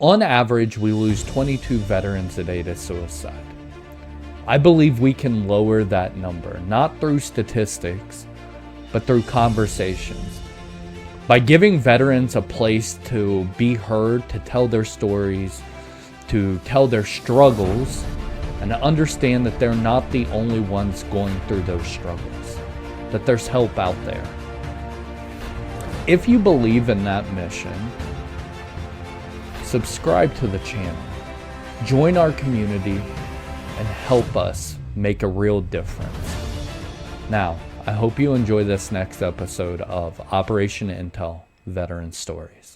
On average, we lose 22 veterans a day to suicide. I believe we can lower that number, not through statistics, but through conversations. By giving veterans a place to be heard, to tell their stories, to tell their struggles, and to understand that they're not the only ones going through those struggles, that there's help out there. If you believe in that mission, subscribe to the channel, join our community, and help us make a real difference. Now, I hope you enjoy this next episode of Operation Intel Veteran Stories.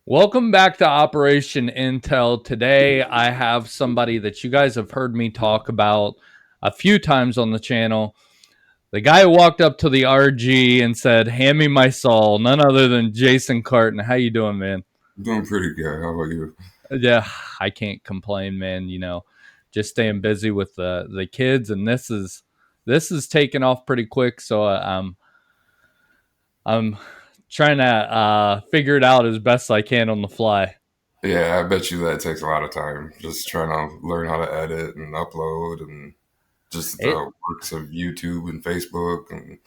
Welcome back to Operation Intel. Today, I have somebody that you guys have heard me talk about a few times on the channel. The guy who walked up to the RG and said, "Hand me my soul," none other than Jason Carten. How you doing, man? Doing pretty good. How about you? Yeah, I can't complain, man. You know, just staying busy with the kids, and this is taking off pretty quick. So I'm trying to figure it out as best I can on the fly. Yeah, I bet you that takes a lot of time. Just trying to learn how to edit and upload and just It the works of YouTube and Facebook and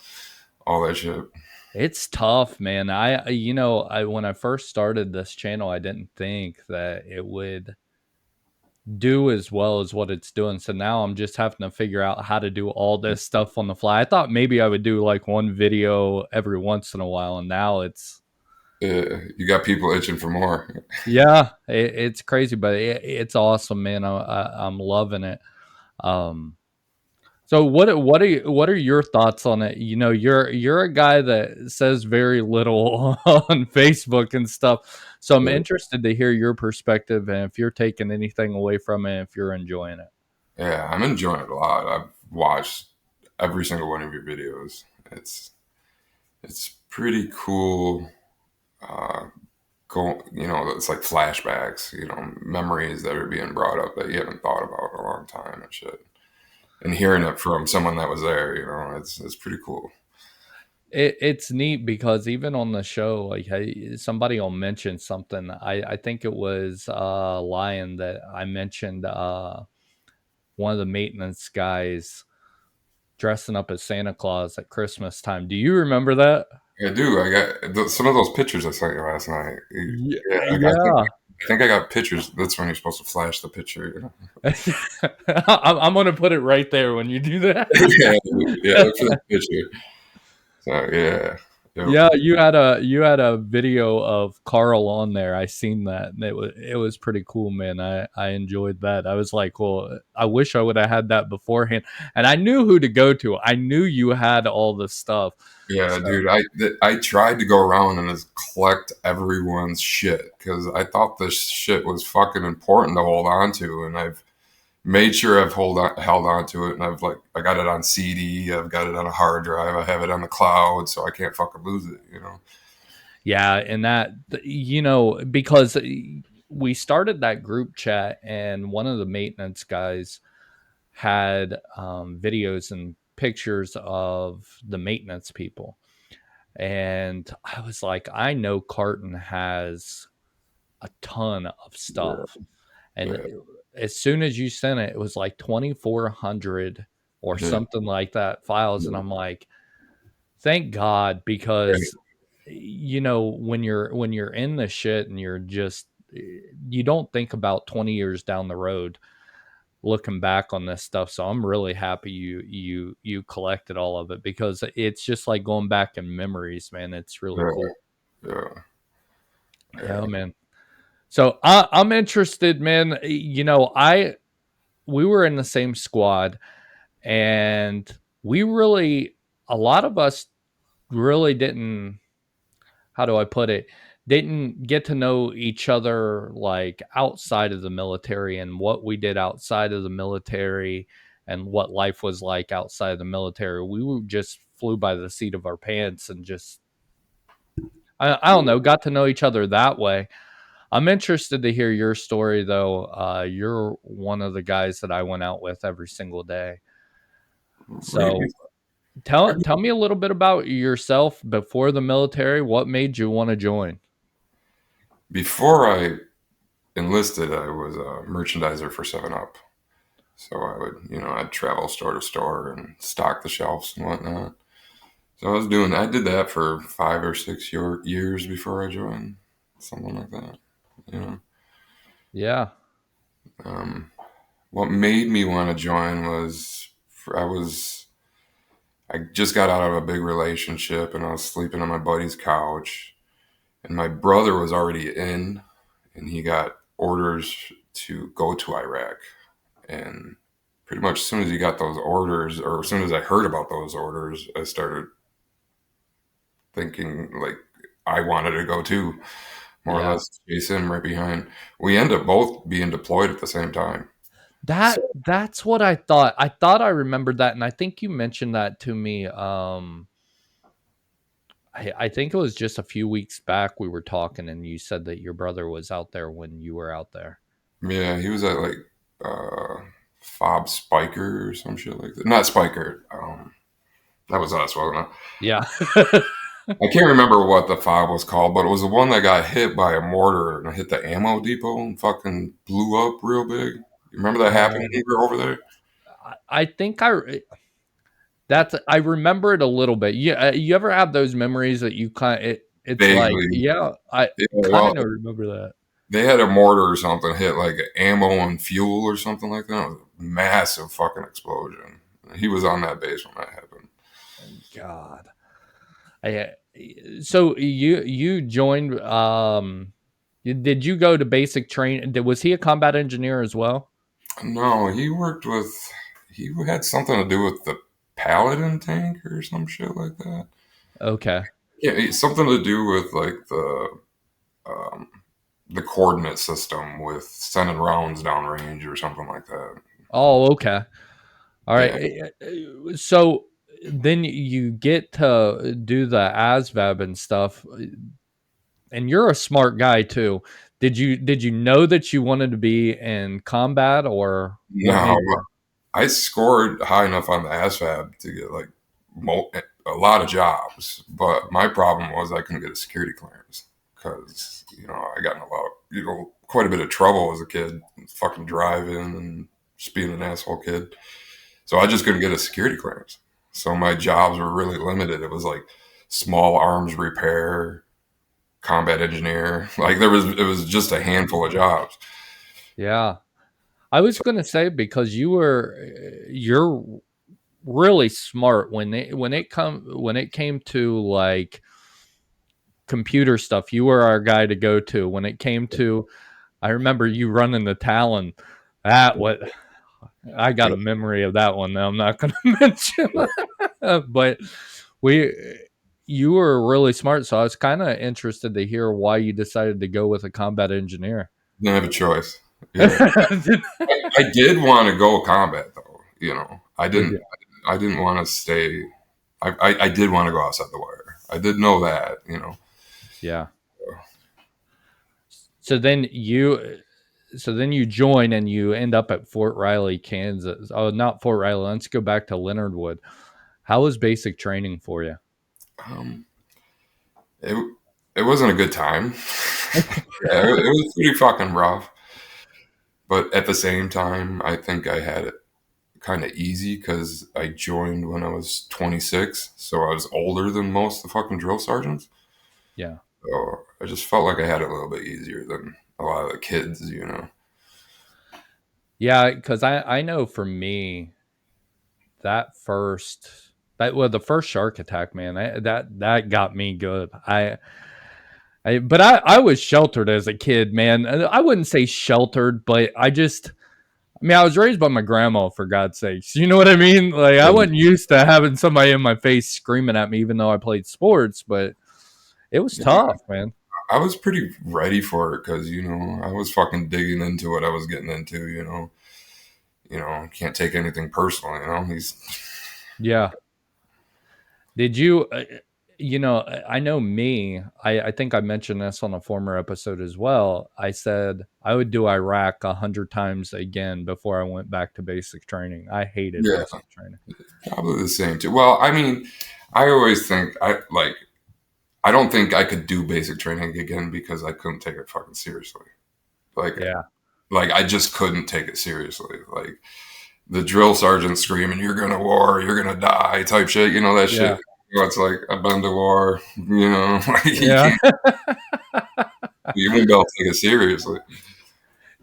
all that shit. It's tough, man. I when I first started this channel, I didn't think that it would do as well as what it's doing. So now I'm just having to figure out how to do all this stuff on the fly. I thought maybe I would do like one video every once in a while, and now it's Yeah, you got people itching for more. yeah, it's crazy, but it's awesome, man. I'm loving it. Um, So what are your thoughts on it? You know, you're a guy that says very little on Facebook and stuff. So I'm Yeah, interested to hear your perspective and if you're taking anything away from it, if you're enjoying it. yeah, I'm enjoying it a lot. I've watched every single one of your videos. It's pretty cool. It's like flashbacks. Memories that are being brought up that you haven't thought about in a long time and shit. And hearing it from someone that was there, it's pretty cool. It's neat because even on the show, like hey, somebody will mention something. I think it was Lion that I mentioned one of the maintenance guys dressing up as Santa Claus at Christmas time. Do you remember that? I do. I got some of those pictures I sent you last night. Yeah, Yeah, yeah. I think I got pictures. That's when you're supposed to flash the picture. I'm gonna put it right there when you do that. Yeah, yeah. Look for that picture. So yeah, yep. Yeah, you had a video of Carl on there. I seen that, and it was pretty cool, man. I enjoyed that. I was like, well, I wish I would have had that beforehand, and I knew who to go to. I knew you had all the stuff. Yeah, So dude. I tried to go around and just collect everyone's shit because I thought this shit was fucking important to hold on to, and I've made sure I've held on to it, and I got it on CD, I've got it on a hard drive, I have it on the cloud, so I can't fucking lose it. yeah, and that because we started that group chat, and one of the maintenance guys had videos and pictures of the maintenance people. And I was like, I know Carton has a ton of Yeah, stuff. And yeah, as soon as you sent it, it was like 2,400 or yeah, something like that files. And yeah. I'm like, thank God, Right. because when you're in the shit and you're just you don't think about 20 years down the road looking back on this stuff. So I'm really happy you collected all of it because it's just like going back in memories, man. It's really Yeah, cool. yeah, Yeah, yeah, man. So I'm interested, man. We were in the same squad, and we really, a lot of us really didn't. How do I put it? Didn't get to know each other like outside of the military and what we did outside of the military and what life was like outside of the military. Just flew by the seat of our pants and just I don't know, got to know each other that way. I'm interested to hear your story, though. You're one of the guys that I went out with every single day. Right So tell me a little bit about yourself before the military. What made you want to join? before I enlisted, I was a merchandiser for 7 Up. So I would, I'd travel store to store and stock the shelves and whatnot. So I did that for 5 or 6 years before I joined, something like that. You know, Yeah, um, what made me want to join was I just got out of a big relationship and I was sleeping on my buddy's couch, and my brother was already in, and he got orders to go to Iraq. And pretty much as soon as he got those orders, or as soon as I heard about those orders, I started thinking like I wanted to go too, more or yeah. less chase him right behind. We end up both being deployed at the same time. So That's what I thought. I thought I remembered that, and I think you mentioned that to me. I think it was just a few weeks back we were talking, and you said that your brother was out there when you were out there. yeah, he was at like uh Fob Spiker or some shit like that. Not Spiker. That was us, wasn't it? Yeah. I can't remember what the fob was called, but it was the one that got hit by a mortar and hit the ammo depot and fucking blew up real big. You remember that happening when Oh, you were over there? I think I remember it a little bit. You ever have those memories that you it's like, Vaguely. yeah, I Yeah, well, kind of remember that. they had a mortar or something hit like ammo and fuel or something like that. It was a massive fucking explosion. He was on that base when that happened. God. I, so you joined did you go to basic training? Was he a combat engineer as well? No, he had something to do with the Paladin tank or some shit like that. Okay. Yeah, something to do with like um, the coordinate system with sending rounds downrange or something like that. Oh, okay. All right. Yeah, So then you get to do the ASVAB and stuff, and you're a smart guy too. Did you know that you wanted to be in combat, or what no, made you? I scored high enough on the ASVAB to get like a lot of jobs, but my problem was I couldn't get a security clearance because I got in a lot, quite a bit of trouble as a kid, fucking driving and just being an asshole kid. So I just couldn't get a security clearance. So my jobs were really limited. It was like small arms repair, combat engineer. Like it was just a handful of jobs. Yeah. I was So going to say because you're really smart when it came to like computer stuff. You were our guy to go to when it came to. I remember you running the Talon. That what I got a memory of that one. That I'm not going to mention, but we you were really smart. So I was kind of interested to hear why you decided to go with a combat engineer. didn't have a choice. Yeah. I did want to go combat though. Did you? I didn't want to stay. I did want to go outside the wire. I did know that. Yeah. So then you you join and you end up at Fort Riley, Kansas. Oh, not Fort Riley. Let's go back to Leonard Wood. How was basic training for you? Um, it it wasn't a good time. Yeah, it was pretty fucking rough. But at the same time, I think I had it kind of easy because I joined when I was 26, so I was older than most of the fucking drill sergeants. Yeah. So I just felt like I had it a little bit easier than a lot of the kids. Yeah, because I know for me that first the first shark attack, man, that got me good. I was sheltered as a kid, man. I wouldn't say sheltered, but I mean, I was raised by my grandma, for God's sakes. You know what I mean? Like, I wasn't used to having somebody in my face screaming at me, even though I played sports, but it was Yeah, tough, man. I was pretty ready for it because I was fucking digging into what I was getting into. Can't take anything personal. He's Yeah. Did you? I know me. I think I mentioned this on a former episode as well. I said I would do Iraq 100 times again before I went back to basic training. I hated Yeah, basic training. probably the same too. Well, I mean, I always think I don't think I could do basic training again because I couldn't take it fucking seriously. Like Yeah, like I just couldn't take it seriously. Like the drill sergeant screaming, "You're gonna war, you're gonna die," type shit. You know that shit. yeah, It's like I've been to war. Like you yeah, can't, you won't be able to take it seriously.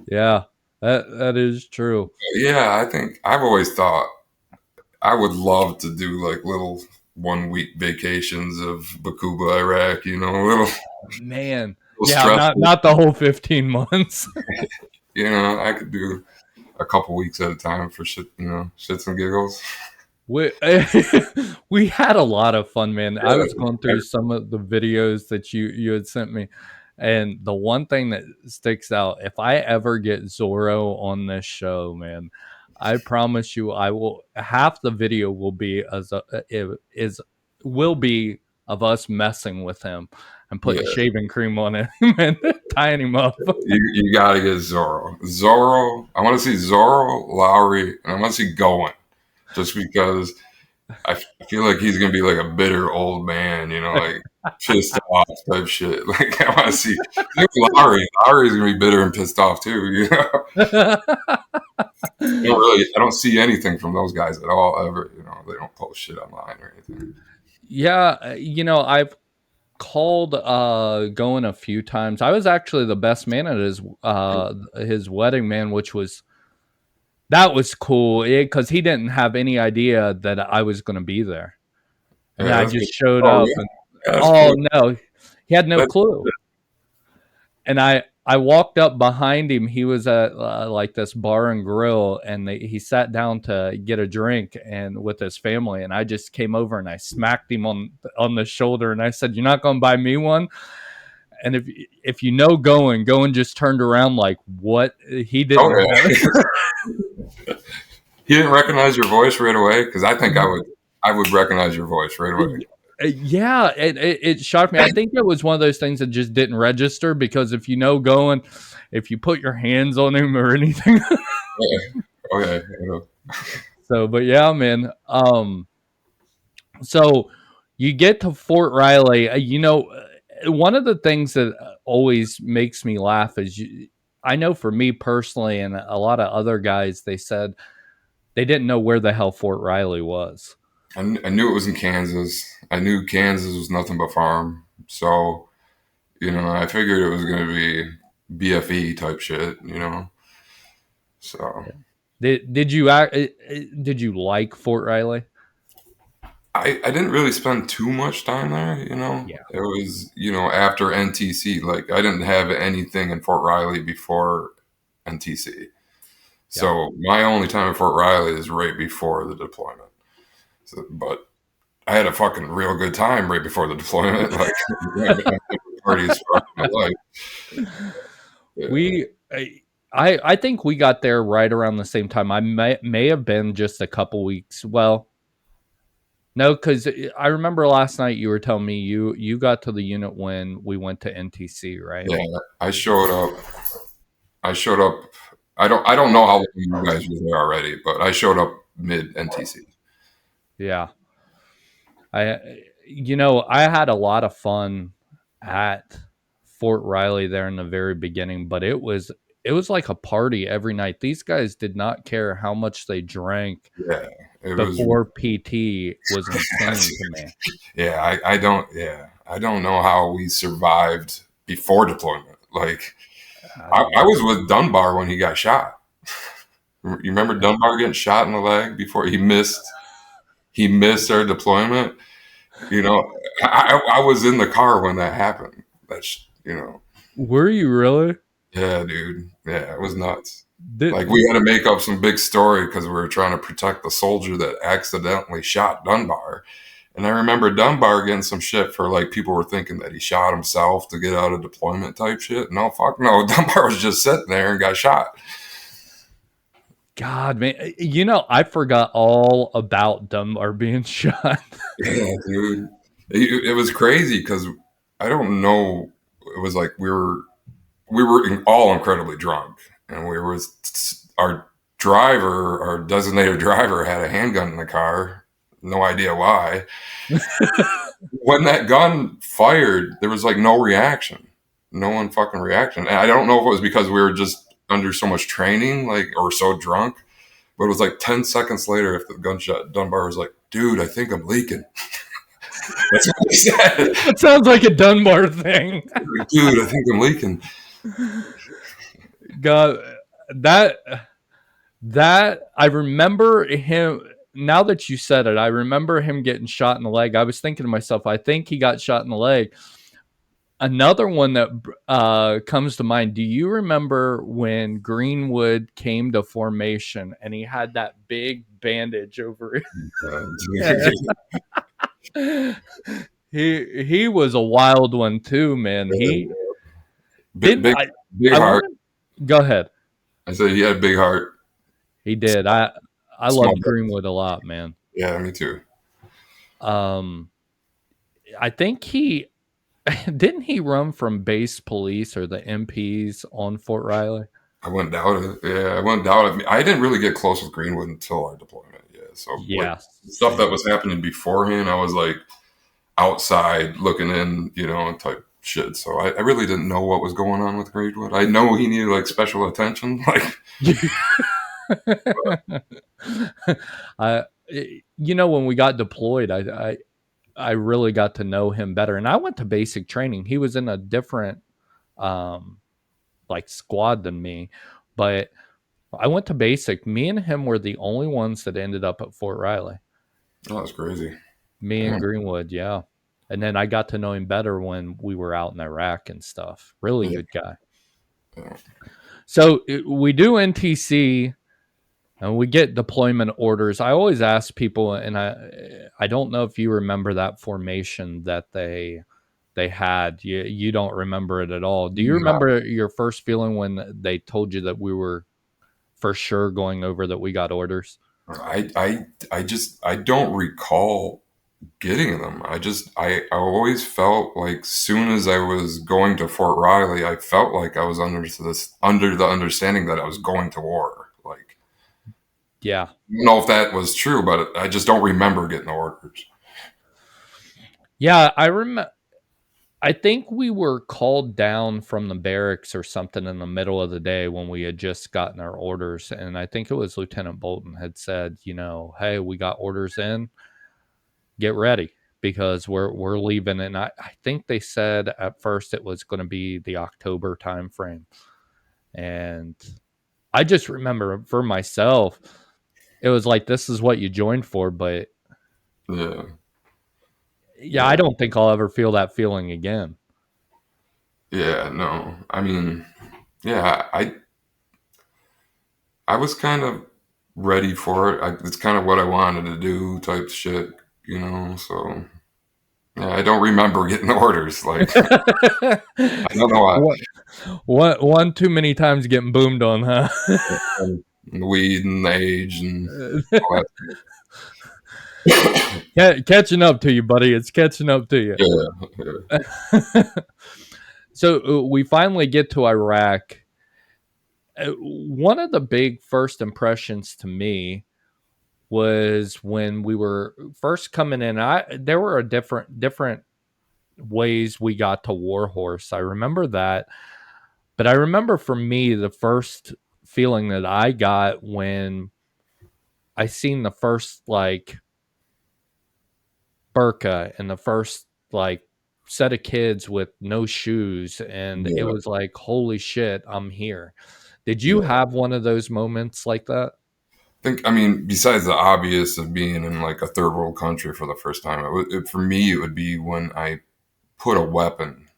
yeah. That is true. Yeah, I think I've always thought I would love to do like little 1 week vacations of Bakuba, Iraq. A Man, little yeah, not stressful. not the whole 15 months. I could do a couple weeks at a time for shit. Shits and giggles. We we had a lot of fun, man. I was Yeah, going through some of the videos that you had sent me, and the one thing that sticks out, if I ever get Zorro on this show, man, I promise you, I will. Half the video will be is will be of us messing with him and yeah. putting shaving cream on him and tying him up. You gotta get Zorro. Zorro. I want to see Zorro, Lowry, and I want to see Goen. Just because I feel like he's gonna be like a bitter old man. Like pissed off type shit. Like I want to see maybe Lowry. Lowry's gonna be bitter and pissed off too. I don't see anything from those guys at all ever. They don't post shit online or anything. Yeah, I've called going a few times. I was actually the best man at his wedding, man, which was that was cool because he didn't have any idea that I was going to be there, and Yeah, I that's just good. showed Oh up yeah, and yeah, that's oh cool. no, he had no That's clue. And I walked up behind him. He was at like this bar and grill, and he sat down to get a drink and with his family. And I just came over and I smacked him on the shoulder, and I said, "You're not going to buy me one." And if going just turned around like what he oh didn't have. yeah. He didn't recognize your voice right away because I think I would recognize your voice right away. Yeah, it shocked me. I think it was one of those things that just didn't register because going, if you put your hands on him or anything. Yeah. Oh yeah. Yeah. So, but yeah, man. So you get to Fort Riley. One of the things that always makes me laugh is I know for me personally, and a lot of other guys, they said they didn't know where the hell Fort Riley was. I knew it was in Kansas. I knew Kansas was nothing but farm. So, I figured it was going to be BFE type shit. So Did you like Fort Riley? I didn't really spend too much time there. Yeah. It was, after NTC. Like, I didn't have anything in Fort Riley before NTC. Yeah. So, my only time in Fort Riley is right before the deployment. But I had a fucking real good time right before the deployment. Like, parties for my life. Yeah. We I think we got there right around the same time. I may have been just a couple weeks. Well, no, because I remember last night you were telling me you got to the unit when we went to NTC, right? Yeah, I showed up. I showed up. I don't know how long you guys were there already, but I showed up mid NTC. Yeah. I had a lot of fun at Fort Riley there in the very beginning, but it was like a party every night. These guys did not care how much they drank Yeah, it was. before PT was insane to me. Yeah, I don't know how we survived before deployment. Like I was with Dunbar when he got shot. You remember Dunbar getting shot in the leg before he missed? He missed our deployment. You know, I was in the car when that happened. That's. Were you really? Yeah, dude. Yeah, it was nuts. Did Like we had to make up some big story because we were trying to protect the soldier that accidentally shot Dunbar. And I remember Dunbar getting some shit for like people were thinking that he shot himself to get out of deployment type shit. No, fuck no. Dunbar was just sitting there and got shot. God, man, I forgot all about Dunbar being shot. Yeah, dude. it was crazy because I don't know. It was like we were all incredibly drunk, and we was our driver, our designated driver, had a handgun in the car. No idea why. When that gun fired, there was like no reaction, no one fucking reaction. And I don't know if it was because we were just under so much training, like, or so drunk. But it was like 10 seconds later, if the gunshot, Dunbar was like, dude, I think I'm leaking. That's what he said. That sounds like a Dunbar thing. Like, dude, I think I'm leaking. God, that that I remember him. Now that you said it, I remember him getting shot in the leg. I was thinking to myself, I think he got shot in the leg. Another one that comes to mind. Do you remember when Greenwood came to formation and he had that big bandage over Uh, his head? He was a wild one too, man. He big, didn't. big, big I heart. want to go ahead. I said he had a big heart. He did. I Small loved business. Greenwood a lot, man. Yeah, me too. Um, I think he didn't he run from base police or the MPs on Fort Riley. I wouldn't doubt it. Yeah, I wouldn't doubt it. I didn't really get close with Greenwood until our deployment. Yeah, so like Yeah, stuff that same. was happening beforehand, I was like outside looking in, type shit. So I really didn't know what was going on with Greenwood. I know he needed like special attention. Like, I, when we got deployed, I really got to know him better, and I went to basic training. He was in a different um like squad than me, but I went to basic. Me and him were the only ones that ended up at Fort Riley. oh, that's crazy. Me and Damn. Greenwood, yeah. And then I got to know him better when we were out in Iraq and stuff. Really Yeah, good guy. yeah. So we do NTC and we get deployment orders. I always ask people, and I don't know if you remember that formation that they had. You don't remember it at all. Do you No, remember your first feeling when they told you that we were for sure going over that we got orders? I don't recall getting them. I always felt like soon as I was going to Fort Riley, I felt like I was under the understanding that I was going to war. Like, Yeah. I don't know if that was true, but I just don't remember getting the orders. Yeah, I remember. I think we were called down from the barracks or something in the middle of the day when we had just gotten our orders. And I think it was Lieutenant Bolton had said, hey, we got orders in, get ready because we're leaving. And I think they said at first it was going to be the October time frame. And I just remember for myself, it was like, this is what you joined for. But Yeah, yeah, I yeah, don't think I'll ever feel that feeling again. yeah. No, I mean, yeah, I was kind of ready for it. It's kind of what I wanted to do, type shit. So yeah, I don't remember getting the orders. Like, I don't know why. What one too many times getting boomed on, huh? And the weed and the age and all that. Catching up to you, buddy. It's catching up to you. Yeah, yeah. So we finally get to Iraq. One of the big first impressions to me was when we were first coming in. There were a different ways we got to Warhorse. I remember that, but I remember for me the first feeling that I got when I seen the first like burqa and the first like set of kids with no shoes, and it Yeah, was like, holy shit, I'm here. Did you yeah. have one of those moments like that? I mean, besides the obvious of being in like a third world country for the first time, for me, it would be when I put a weapon,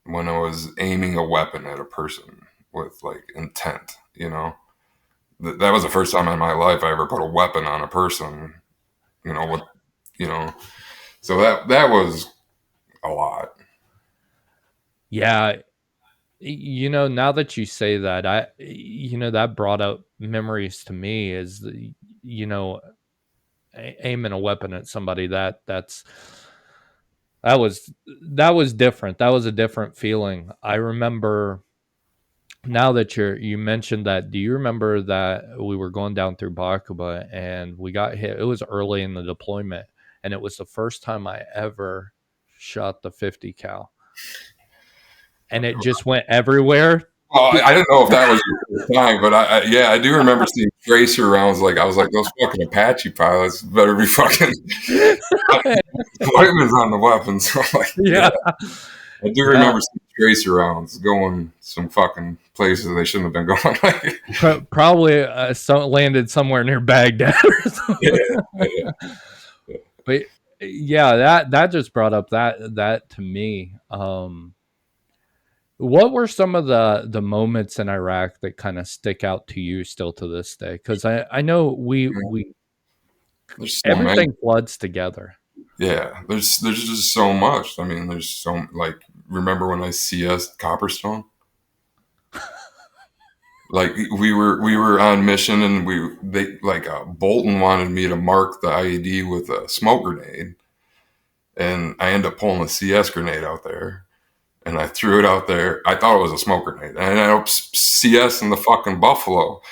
when I was aiming a weapon at a person with like intent, that was the first time in my life I ever put a weapon on a person, with, you know, so that was a lot. Yeah, now that you say that, that brought up memories to me is you know aiming a weapon at somebody. That's That was that was different. That was a different feeling. I remember now that you mentioned that, do you remember that we were going down through Bakuba and we got hit? It was early in the deployment, and it was the first time I ever shot the 50 cal, and it just went everywhere. Well, I didn't know if that was your first time, but yeah, I do remember seeing tracer rounds. Like I was like, those fucking Apache pilots better be fucking Whiteman's on the weapons. So I'm like, yeah, Yeah, I do yeah. remember seeing tracer rounds going some fucking places they shouldn't have been going. Like, Probably landed somewhere near Baghdad or something. yeah, yeah. But yeah, that just brought up that to me. What were some of the moments in Iraq that kind of stick out to you still to this day? Because I know we There's so many. everything floods together. Yeah, there's just so much. I mean, there's so like. Remember when I CS Copperstone? Like we were on mission and they like Bolton wanted me to mark the IED with a smoke grenade, and I ended up pulling a CS grenade out there, and I threw it out there. I thought it was a smoke grenade, and I ended up CS in the fucking Buffalo.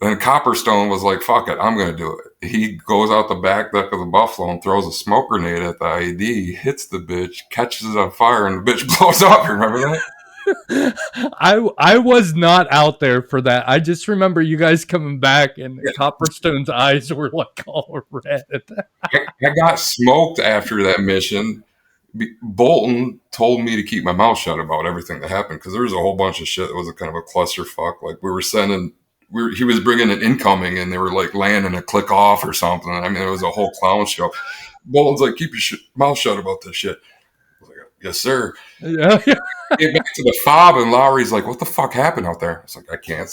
Then Copperstone was like, "Fuck it, I'm gonna do it." He goes out the back deck of the Buffalo and throws a smoke grenade at the IED, hits the bitch, catches it on fire, and the bitch blows up. Remember that? I was not out there for that. I just remember you guys coming back and Copperstone's eyes were like all red. I got smoked after that mission. Bolton told me to keep my mouth shut about everything that happened because there was a whole bunch of shit that was a kind of a clusterfuck. Like we were sending, he was bringing an incoming and they were like landing a click off or something. I mean, it was a whole clown show. Bolton's like, keep your mouth shut about this shit. I was like, yes, sir. Yeah, yeah. Get back to the fob and Lowry's like, what the fuck happened out there? It's like, I can't.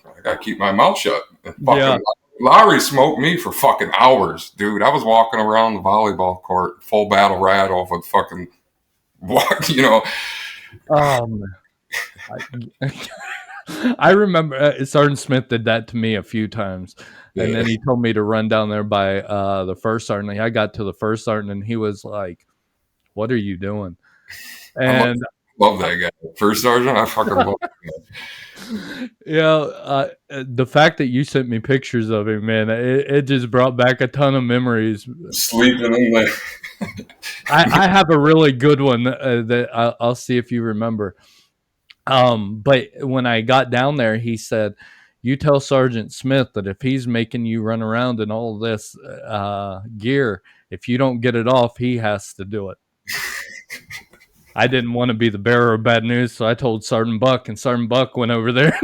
I gotta keep my mouth shut. And Yeah. fucking Lowry smoked me for fucking hours, dude. I was walking around the volleyball court, full battle rattle with fucking walk, you know. I, I remember Sergeant Smith did that to me a few times, and Yeah. then he told me to run down there by the first sergeant. I got to the first sergeant, and he was like, "What are you doing?" I And love that guy. First sergeant, I fucking love yeah, the fact that you sent me pictures of him, man, it just brought back a ton of memories. sleeping in there. I have a really good one that I'll see if you remember. But when I got down there, he said, "You tell Sergeant Smith that if he's making you run around in all this gear, if you don't get it off, he has to do it." I didn't want to be the bearer of bad news, so I told Sergeant Buck, and Sergeant Buck went over there.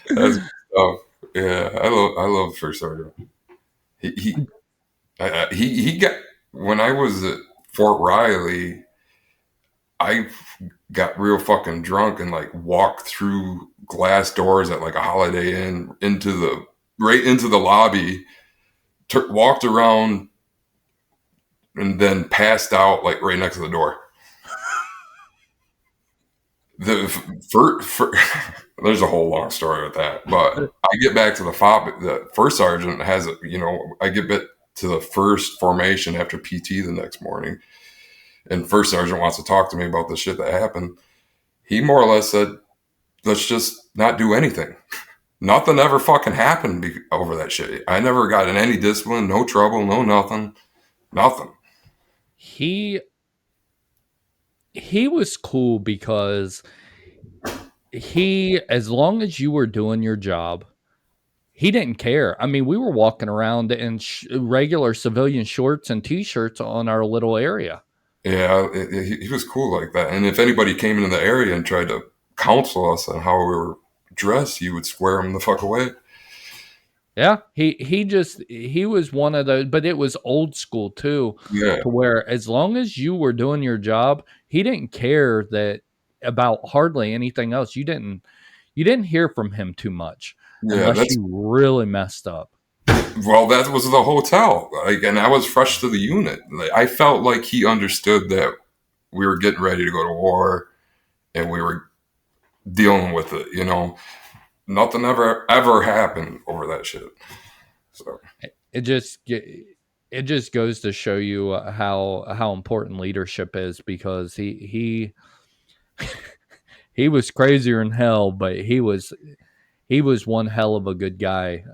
That's oh yeah. I love first sergeant. He got when I was at Fort Riley. I got real fucking drunk and like walked through glass doors at like a Holiday Inn into the right into the lobby, walked around and then passed out like right next to the door. The there's a whole long story with that, but I get back to the fob. The first sergeant has a, I get back to the first formation after PT the next morning, and first sergeant wants to talk to me about the shit that happened. He more or less said, let's just not do anything. Nothing ever fucking happened over that shit. I never got in any discipline, no trouble, no nothing, nothing. he he was cool because he, as long as you were doing your job, he didn't care. I mean, we were walking around in regular civilian shorts and t-shirts on our little area. Yeah, he was cool like that. And if anybody came into the area and tried to counsel us on how we were dressed, he would square them the fuck away. Yeah, he was one of those, but it was old school too, Yeah, to where as long as you were doing your job, he didn't care that about hardly anything else. You didn't hear from him too much yeah. unless That's you really messed up. well, that was the hotel. Like, and I was fresh to the unit. Like, I felt like he understood that we were getting ready to go to war, and we were dealing with it. Nothing ever happened over that shit. So It just it just goes to show you how important leadership is, because he was crazier than hell, but he was one hell of a good guy.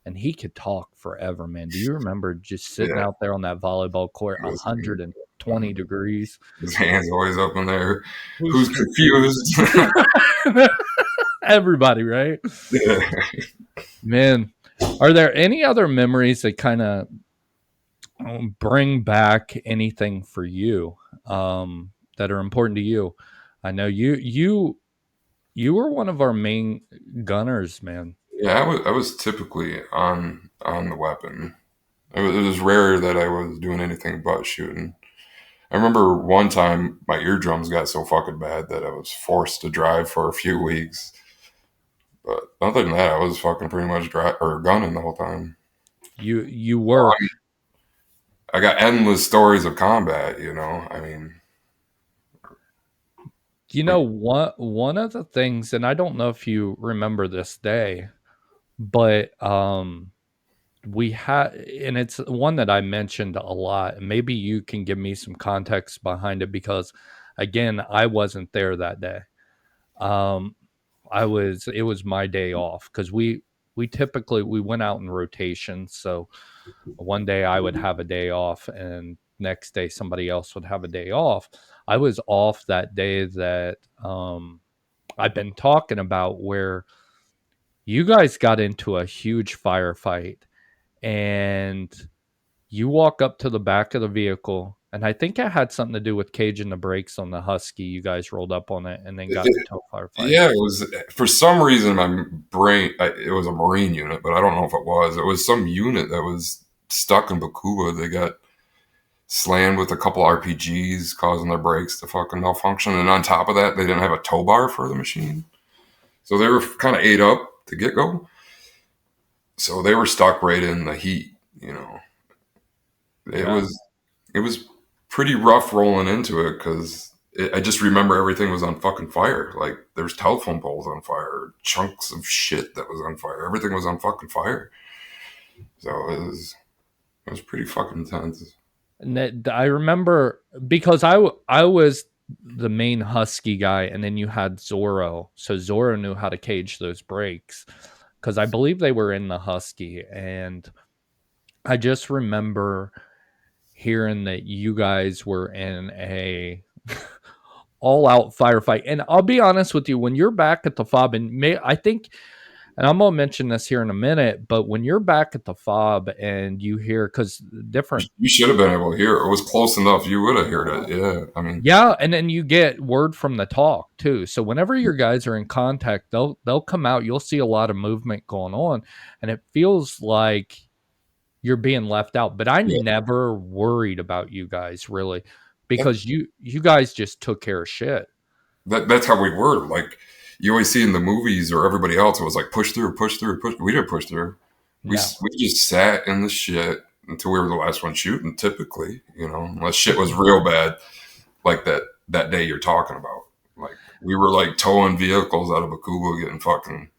And he could talk forever, man. Do you remember just sitting Yeah, out there on that volleyball court, he was, 120 degrees? his hands always up in there. Who's confused? Everybody, right? Yeah. Man, are there any other memories that kind of bring back anything for you, that are important to you? I know you were one of our main gunners, man. Yeah, I was typically on the weapon. It was rare that I was doing anything but shooting. I remember one time my eardrums got so fucking bad that I was forced to drive for a few weeks. But other than that, I was fucking pretty much gunning the whole time. You Well, were. I got endless stories of combat. I mean, You we, know, one of the things, and I don't know if you remember this day, but we had, and it's one that I mentioned a lot. And maybe you can give me some context behind it, because again, I wasn't there that day. Um, it was my day off, because we typically we went out in rotation. So one day I would have a day off, and next day somebody else would have a day off. I was off that day that I've been talking about, where you guys got into a huge firefight, and you walk up to the back of the vehicle, and I think it had something to do with caging the brakes on the Husky. You guys rolled up on it and then got into a firefight. yeah, it was for some reason my brain. It was a Marine unit, but I don't know if it was. It was some unit that was stuck in Bakuba. They got slammed with a couple RPGs, causing their brakes to fucking malfunction. And on top of that, they didn't have a tow bar for the machine. So they were kind of ate up to get go. So they were stuck right in the heat. It Yeah. was it was pretty rough rolling into it because I just remember everything was on fucking fire. Like there's telephone poles on fire, chunks of shit that was on fire. Everything was on fucking fire. So it was pretty fucking intense. And that I remember, because I was the main Husky guy, and then you had Zorro. So Zorro knew how to cage those brakes, because I believe they were in the Husky. And I just remember hearing that you guys were in a all out firefight. And I'll be honest with you, when you're back at the fob, I think, and I'm gonna mention this here in a minute, but when you're back at the fob and you hear, because different, You should have been able to hear it. It was close enough. You would have heard it. Yeah. I mean, yeah, and then you get word from the talk too. So whenever your guys are in contact, they'll come out. You'll see a lot of movement going on, and it feels like you're being left out. But I yeah, never worried about you guys, really, that, because you guys just took care of shit. that's how we were. Like you always see in the movies or everybody else, it was like push through, push through, push. We didn't push through. No. We just sat in the shit until we were the last one shooting. Typically, unless shit was real bad, like that day you're talking about. Like we were like towing vehicles out of Bakuba, getting fucking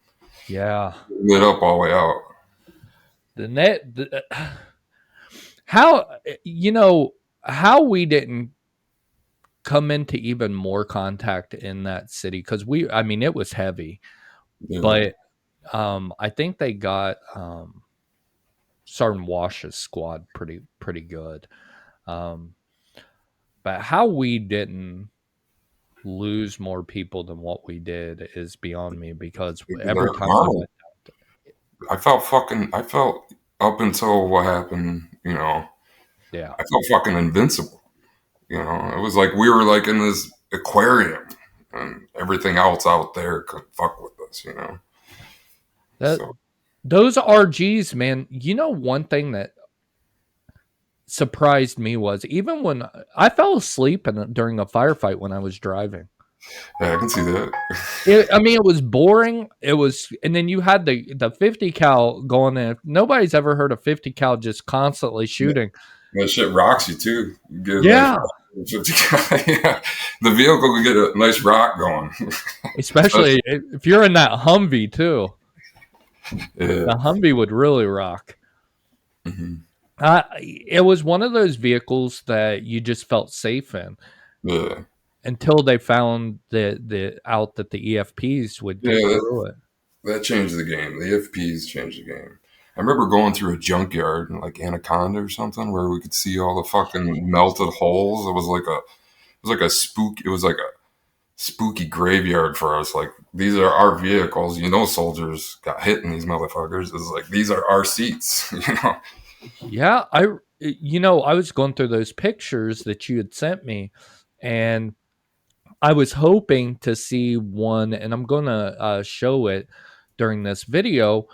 Yeah. lit up all the way out. The net how how we didn't come into even more contact in that city, because I mean, it was heavy, Yeah, but I think they got Sergeant Wash's squad pretty good. Um, but how we didn't lose more people than what we did is beyond me, because every they're time we normal. went, I felt up until what happened. yeah, I felt fucking invincible. It was like we were like in this aquarium, and everything else out there could fuck with us. that So those RGs, man. One thing that surprised me was, even when I fell asleep during a firefight when I was driving. yeah, I can see that. I mean, it was boring. It was, and then you had the 50 cal going in. Nobody's ever heard of 50 cal just constantly shooting. That shit rocks you too. You get a nice Yeah, rock. Yeah. The vehicle could get a nice rock going. especially if you're in that Humvee too. Yeah. The Humvee would really rock. hmm It was one of those vehicles that you just felt safe in Yeah, until they found the out that the EFPs would yeah, get through it. that changed the game. The FPs changed the game. I remember going through a junkyard in like Anaconda or something where we could see all the fucking melted holes. It was like a spooky graveyard for us. Like these are our vehicles. You know, soldiers got hit in these motherfuckers. It's like these are our seats. You know. Yeah, I was going through those pictures that you had sent me, and I was hoping to see one, and I'm gonna show it during this video.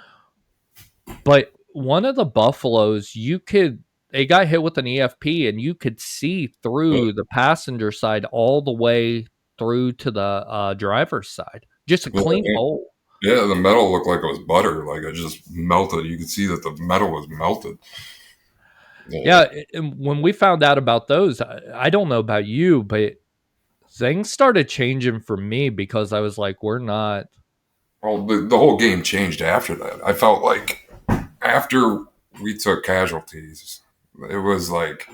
But one of the buffaloes, they got hit with an EFP, and you could see Yeah, through the passenger side all the way through to the driver's side. Just a yeah, clean hole. yeah, the metal looked like it was butter. Like it just melted. You could see that the metal was melted. Yeah. Yeah, and when we found out about those, I don't know about you, but things started changing for me because I was like, we're not. Well, the whole game changed after that. I felt like after we took casualties, it was like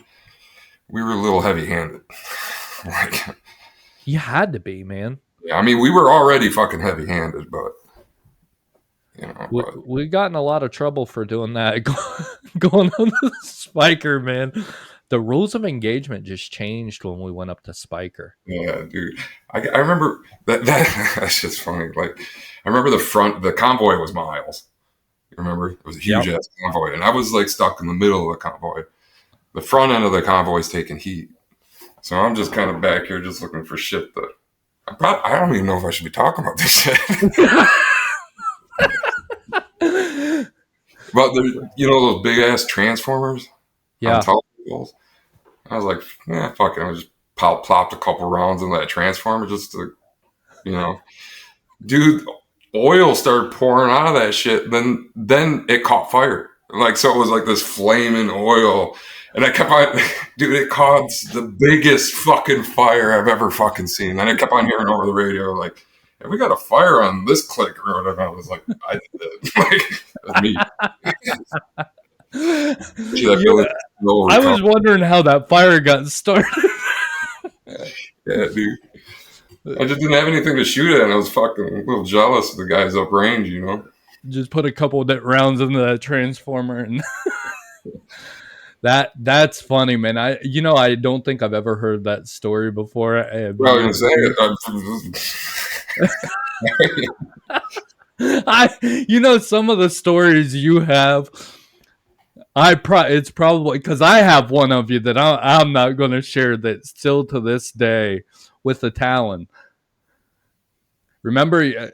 we were a little heavy handed. Like, You had to be, man. yeah, I mean, we were already fucking heavy handed, but, but We got in a lot of trouble for doing that. Going on the Spiker, man. The rules of engagement just changed when we went up to Spiker. yeah, dude. I remember that's just funny. Like, I remember the convoy was miles. You remember? It was a huge Yep. ass convoy, and I was like stuck in the middle of the convoy. The front end of the convoy is taking heat. So I'm just kind of back here just looking for shit that I don't even know if I should be talking about this shit. But those big ass transformers on Yeah. televisions. I was like, fuck it. I just plopped a couple rounds in that transformer just to, you know, dude. Oil started pouring out of that shit. Then it caught fire. Like so, it was like this flaming oil, and I kept on, dude. It caused the biggest fucking fire I've ever fucking seen. And I kept on hearing over the radio like, hey, "We got a fire on this click or whatever." I was like, "I did it." Like that's me. See that Yeah, Billy Joel I was recovery. wondering how that fire got started. Yeah, dude. I just didn't have anything to shoot at, and I was fucking a little jealous of the guys uprange, you know. Just put a couple of rounds in the transformer, and that's funny, man. I don't think I've ever heard that story before. Well, I was gonna say, Some of the stories you have, it's probably because I have one of you that I'm not going to share that still to this day with the Talon. Remember,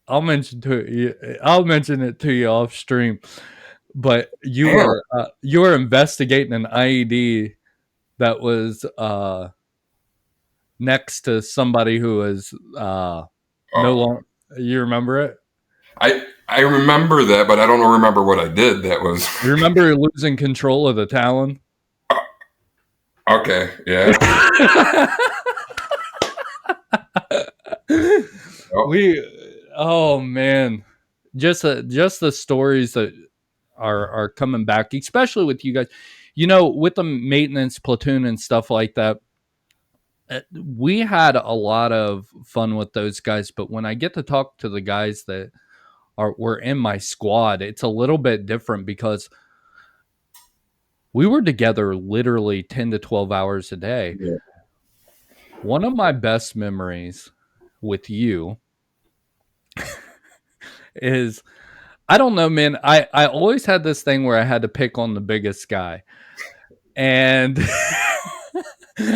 I'll mention it to you off stream. But damn. you were investigating an IED that was next to somebody who was no Oh, longer. You remember it? I remember that, but I don't remember what I did. That was You remember losing control of the Talon? okay. Yeah. Oh, Oh man, just the stories that are coming back, especially with you guys. With the maintenance platoon and stuff like that. We had a lot of fun with those guys, but when I get to talk to the guys that were in my squad, it's a little bit different because we were together literally 10 to 12 hours a day. yeah. One of my best memories with you is, I don't know, man. I always had this thing where I had to pick on the biggest guy. And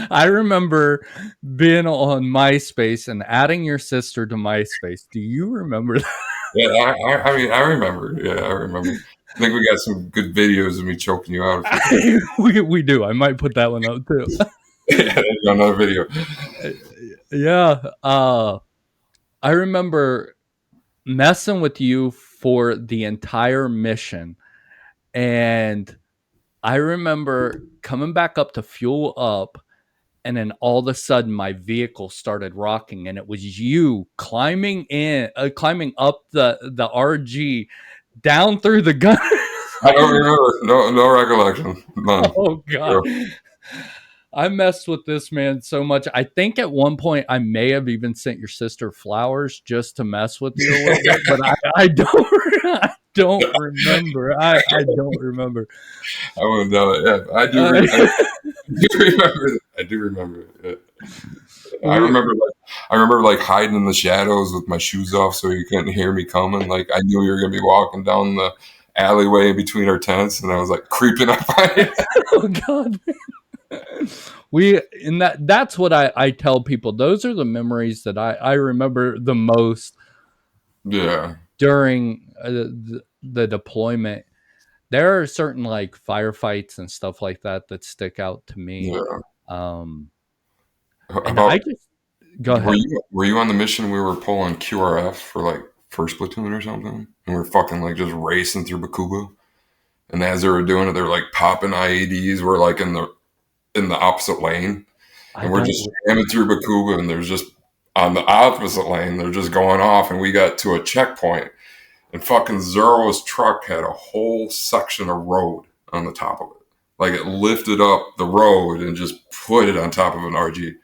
I remember being on MySpace and adding your sister to MySpace. Do you remember that? Yeah, I mean, I remember. Yeah, I remember. I think we got some good videos of me choking you out. we do. I might put that one up too. Yeah, there's another video. Yeah. I remember messing with you for the entire mission. And I remember coming back up to fuel up, and then all of a sudden my vehicle started rocking, and it was you climbing up the RG down through the gun. I don't remember. No recollection. None. Oh God. Zero. I messed with this man so much. I think at one point I may have even sent your sister flowers just to mess with you a little bit, but I don't I don't remember. I don't remember. I wouldn't know it. Yeah, Uh, I do remember. I do remember it. Yeah. we I remember like hiding in the shadows with my shoes off so you couldn't hear me coming. Like I knew you were gonna be walking down the alleyway between our tents, and I was like creeping up on you. oh God. We and that's what I tell people. Those are the memories that I remember the most Yeah, during the deployment. There are certain like firefights and stuff like that that stick out to me. yeah. Um, and I About just go ahead. were you on the mission we were pulling QRF for like first platoon or something, and we're fucking like just racing through Bakuba, and as they were doing it, they're like popping IEDs. We're like in the opposite lane, I and we're don't. just jamming through Bakuba, and there's just on the opposite lane, they're just going off, and we got to a checkpoint, and fucking Zero's truck had a whole section of road on the top of it, like it lifted up the road and just put it on top of an RG.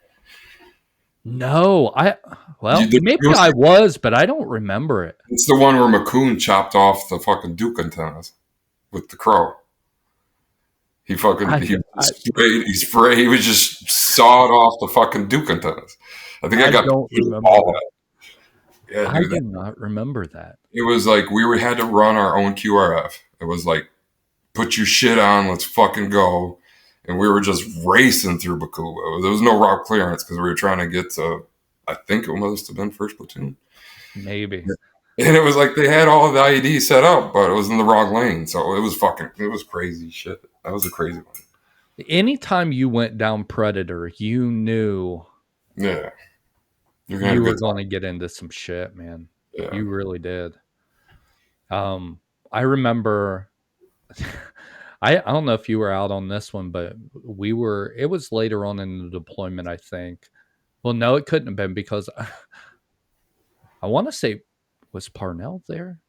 No, You, well, maybe you'll I see, was, but I don't remember it. it's the one where McCoon chopped off the fucking Duke antennas with the crow. He fucking I I, he was just sawed off the fucking Duke antennas. I think I I got don't pictures of remember all that. that. Yeah, I dude. do not remember that. It was like had to run our own QRF. It was like, put your shit on, let's fucking go. And we were just racing through Bakuba. There was no route clearance because we were trying to get to, I think it must have been first platoon. Maybe. And it was like they had all the IED set up, but it was in the wrong lane. So it was crazy shit. That was a crazy one. Anytime you went down Predator, you knew Yeah. You're going to have you a were good going time. to get into some shit, man. Yeah. You really did. I remember I don't know if you were out on this one, but it was later on in the deployment, I think. Well, no, it couldn't have been because I want to say was Parnell there?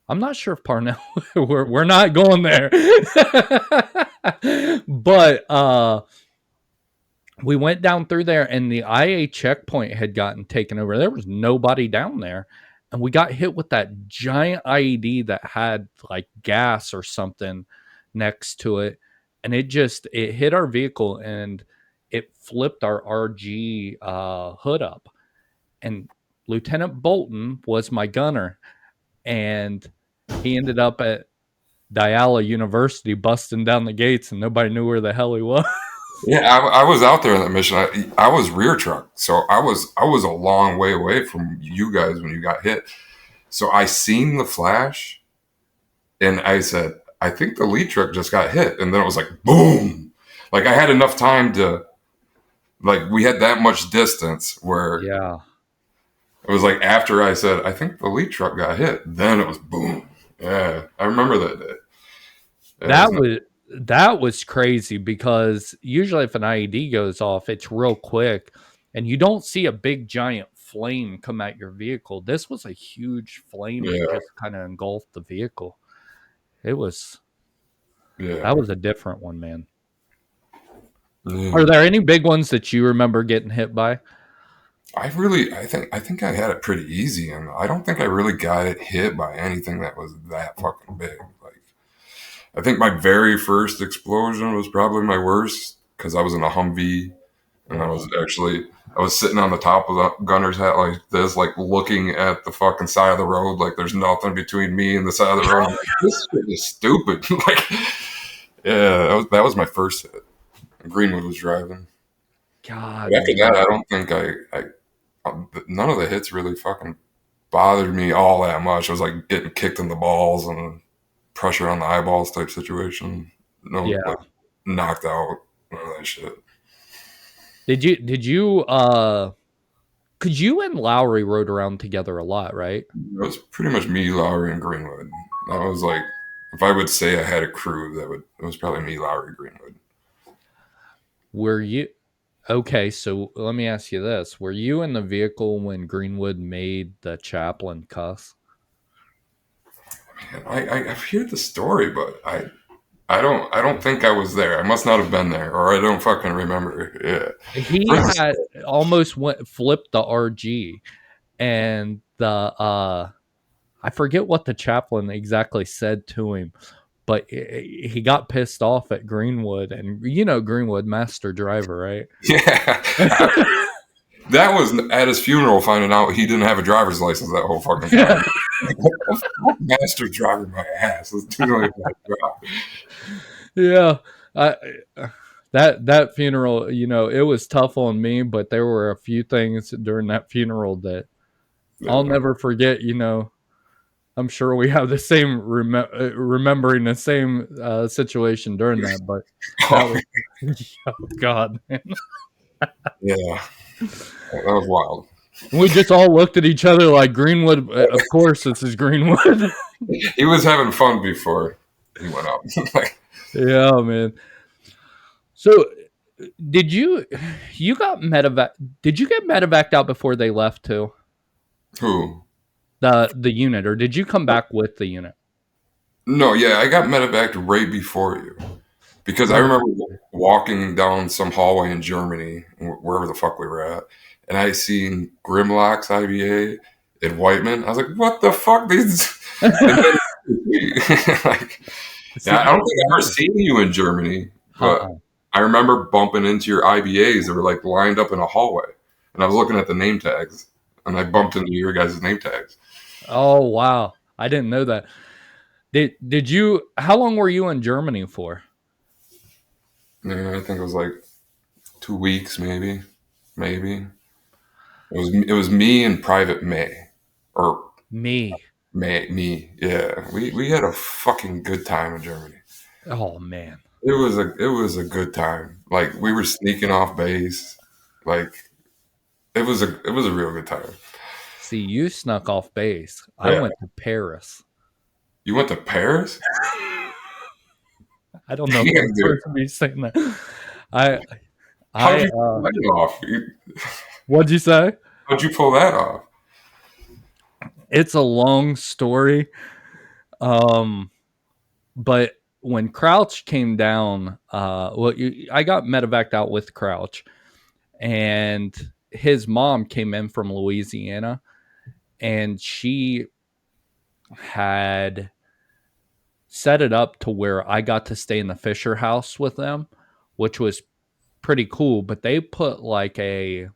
I'm not sure if Parnell we're not going there. But we went down through there and the IA checkpoint had gotten taken over. There was nobody down there. And we got hit with that giant IED that had like gas or something next to it. And it hit our vehicle and it flipped our RG hood up. And Lieutenant Bolton was my gunner. And he ended up at Diala University busting down the gates and nobody knew where the hell he was. Yeah, I was out there in that mission. I was rear truck, so I was a long way away from you guys when you got hit. So I seen the flash, and I said, I think the lead truck just got hit, and then it was like boom. Like I had enough time to like we had that much distance where Yeah. it was like after I said I think the lead truck got hit, then it was boom. Yeah, I remember that day. Yeah, it was That nice. was that was crazy because usually if an IED goes off, it's real quick and you don't see a big giant flame come at your vehicle. This was a huge flame that Yeah, just kind of engulfed the vehicle. It was that yeah, was a different one, man. Are yeah. there any big ones that you remember getting hit by? I think I had it pretty easy, and I don't think I really got it hit by anything that was that fucking big. Like, I think my very first explosion was probably my worst because I was in a Humvee, and Oh, I was sitting on the top of the gunner's hat like this, like looking at the fucking side of the road, like there's nothing between me and the side of the road. I'm like, this shit is stupid. Like, yeah, that was my first hit. Greenwood was driving. But God, after that, man. I don't think none of the hits really fucking bothered me all that much. I was like getting kicked in the balls and pressure on the eyeballs type situation. No, Yeah. like knocked out, none of that shit. Did you cuz you and Lowry rode around together a lot, right? It was pretty much me, Lowry, and Greenwood. That was like, if I would say I had a crew, it was probably me, Lowry, Greenwood. Were you okay? So let me ask you this: were you in the vehicle when Greenwood made the chaplain cuss? I've heard the story, but I don't think I was there. I must not have been there, or I don't fucking remember. Yeah. He had almost flipped the RG, and the I forget what the chaplain exactly said to him, but he got pissed off at Greenwood, and Greenwood, master driver, right? Yeah. That was at his funeral, finding out he didn't have a driver's license that whole fucking time. Master driver my ass. This dude don't even have a drive. Yeah, I, that funeral, it was tough on me, but there were a few things during that funeral that I'll Yeah. never forget. I'm sure we have the same remembering the same situation during that, but that Oh, was oh god, man. yeah. That was wild. We just all looked at each other like Greenwood. Of course, this is Greenwood. He was having fun before he went up. Like, Yeah, man. So, did you got medevac? Did you get medevaced out before they left too? who? The unit, or did you come back with the unit? No, yeah, I got medevac right before you. Because I Right. remember walking down some hallway in Germany, wherever the fuck we were at, and I seen Grimlock's IBA and Wightman. I was like, "What the fuck?" These, and then, like, See, yeah, I I don't don't think I ever know. seen you in Germany, but Uh-uh. I remember bumping into your IBAs that were like lined up in a hallway, and I was looking at the name tags, and I bumped into your guys' name tags. Oh wow, I didn't know that. Did you? How long were you in Germany for? Yeah, I think it was like 2 weeks, maybe. It was me and Private May, or Me. Yeah. We had a fucking good time in Germany. Oh man. It was a good time. Like we were sneaking off base. Like it was a real good time. See, you snuck off base. I Yeah. went to Paris. You went to Paris? I don't know if I'm Damn, dude. supposed to be saying that. I How'd I you pull that off? what'd you say? How'd you pull that off? It's a long story. Um, but when Crouch came down, I got medevaced out with Crouch, and his mom came in from Louisiana, and she had set it up to where I got to stay in the Fisher house with them, which was pretty cool. But they put like I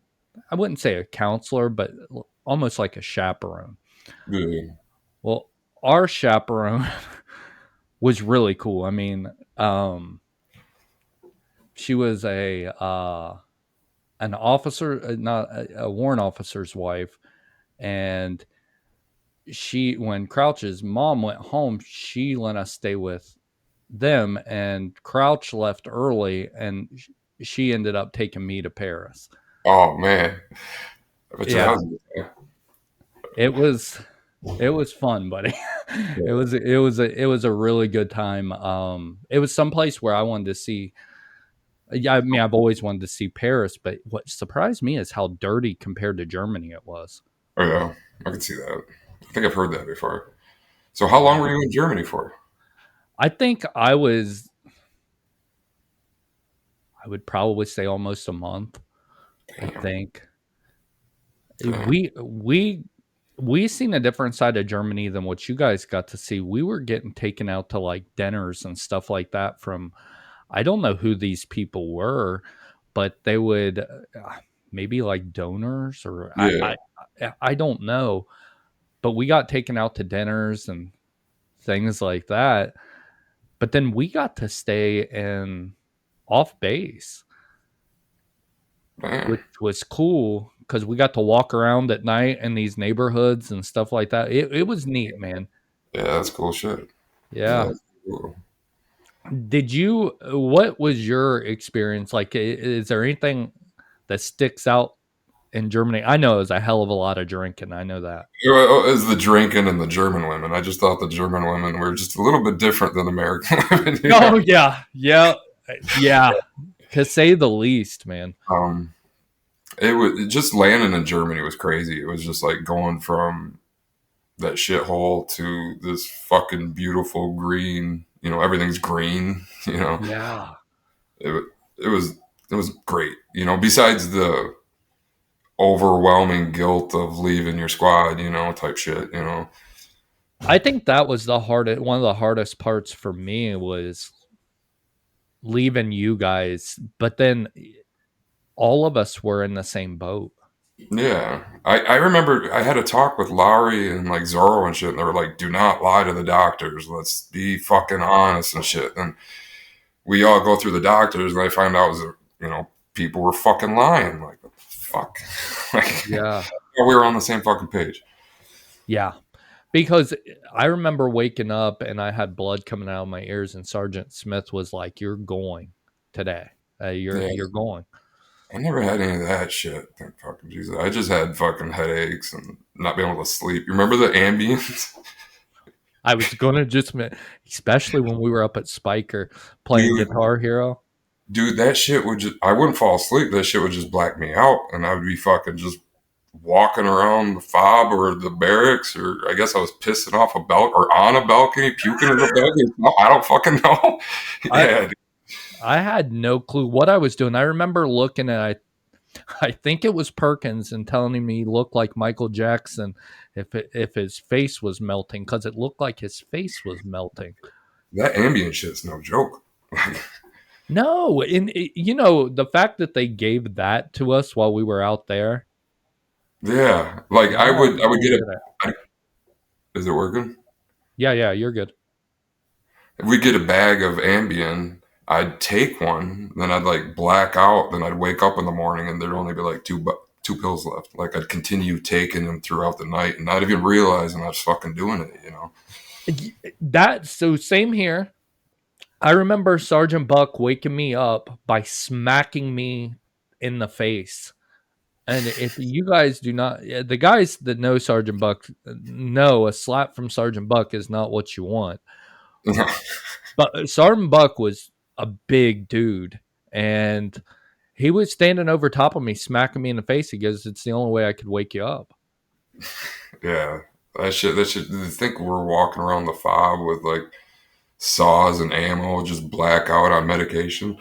wouldn't say a counselor, but almost like a chaperone. Yeah. Well, our chaperone was really cool. I mean, she was an officer, not a warrant officer's wife, and when Crouch's mom went home, she let us stay with them, and Crouch left early, and she ended up taking me to Paris. Oh man. I bet your Yeah, husband. it was it was fun, buddy. It was a really good time. It was someplace where I wanted to see. Yeah, I mean, I've always wanted to see Paris, but what surprised me is how dirty compared to Germany it was. Oh yeah. I can see that. I think I've heard that before. So how long Yeah. were you in Germany for? I think I would probably say almost a month. I Damn. think Damn. we seen a different side of Germany than what you guys got to see. We were getting taken out to like dinners and stuff like that from I don't know who these people were, but they would maybe like donors or Yeah. I don't know, but we got taken out to dinners and things like that. But then we got to stay in off base, Damn. which was cool because we got to walk around at night in these neighborhoods and stuff like that. It was neat, man. Yeah, that's cool shit. Yeah, Yeah. that's cool. What was your experience like? Is there anything that sticks out in Germany? I know it was a hell of a lot of drinking. I know that. Is the drinking and the German women. I just thought the German women were just a little bit different than American women. Oh yeah, yeah, yeah. To say the least, man. Um, just landing in Germany was crazy. It was just like going from that shithole to this fucking beautiful green. You know, everything's green. You know, Yeah. it it was it was great. You know, besides the overwhelming guilt of leaving your squad, you know, type shit. You know, I think that was one of the hardest parts for me was leaving you guys, but then all of us were in the same boat. yeah. I remember I had a talk with Lowry and like Zorro and shit, and they were like, "Do not lie to the doctors. Let's be fucking honest and shit." And we all go through the doctors, and I find out was you know people were fucking lying. Like fuck, like Yeah. we were on the same fucking page. Yeah. Because I remember waking up and I had blood coming out of my ears, and Sergeant Smith was like, "You're going today. Yeah, You're going." I never had any of that shit. Thank fucking Jesus. I just had fucking headaches and not being able to sleep. You remember the Ambience? I was gonna especially when we were up at Spiker playing Dude, Guitar Hero. dude, that shit would just, I wouldn't fall asleep. That shit would just black me out. And I would be fucking just walking around the fob or the barracks, or I guess I was pissing off a belt or on a balcony, puking in the balcony. No, I don't fucking know. I Yeah, I had no clue what I was doing. I remember looking at I think it was Perkins and telling me he looked like Michael Jackson if his face was melting because it looked like his face was melting. that ambient shit's no joke. No, and you know the fact that they gave that to us while we were out there. Yeah, like That I would actually get did it. is it working? Yeah, yeah, you're good. If we get a bag of Ambien, I'd take one, then I'd like black out, then I'd wake up in the morning and there'd only be like two pills left. Like I'd continue taking them throughout the night and not even realizing I was fucking doing it, you know? That so same here. I remember Sergeant Buck waking me up by smacking me in the face. And if you guys do not, the guys that know Sergeant Buck know a slap from Sergeant Buck is not what you want. But Sergeant Buck was a big dude, and he was standing over top of me, smacking me in the face. He goes, "It's the only way I could wake you up." Yeah. That shit, I think we're walking around the fob with like saws and ammo, just black out on medication.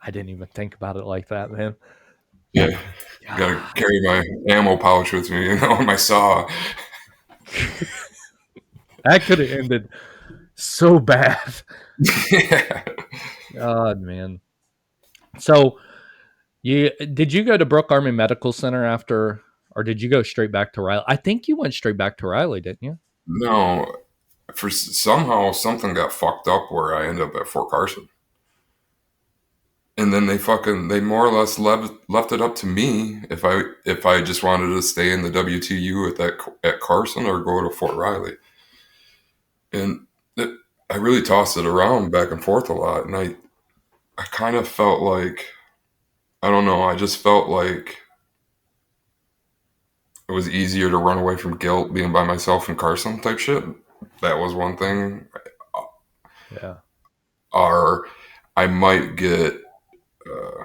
I didn't even think about it like that, man. Yeah. Gotta Yeah. carry my ammo pouch with me, you know, and my saw. That could have ended so bad. Yeah. God, man. So, did you go to Brooke Army Medical Center after, or did you go straight back to Riley? I think you went straight back to Riley, didn't you? No, for somehow something got fucked up where I ended up at Fort Carson. And then they more or less left it up to me if I just wanted to stay in the WTU at Carson or go to Fort Riley. And it, I really tossed it around back and forth a lot, and I kind of felt like I don't know, I just felt like it was easier to run away from guilt being by myself in Carson type shit. That was one thing. Yeah. Or I might get uh,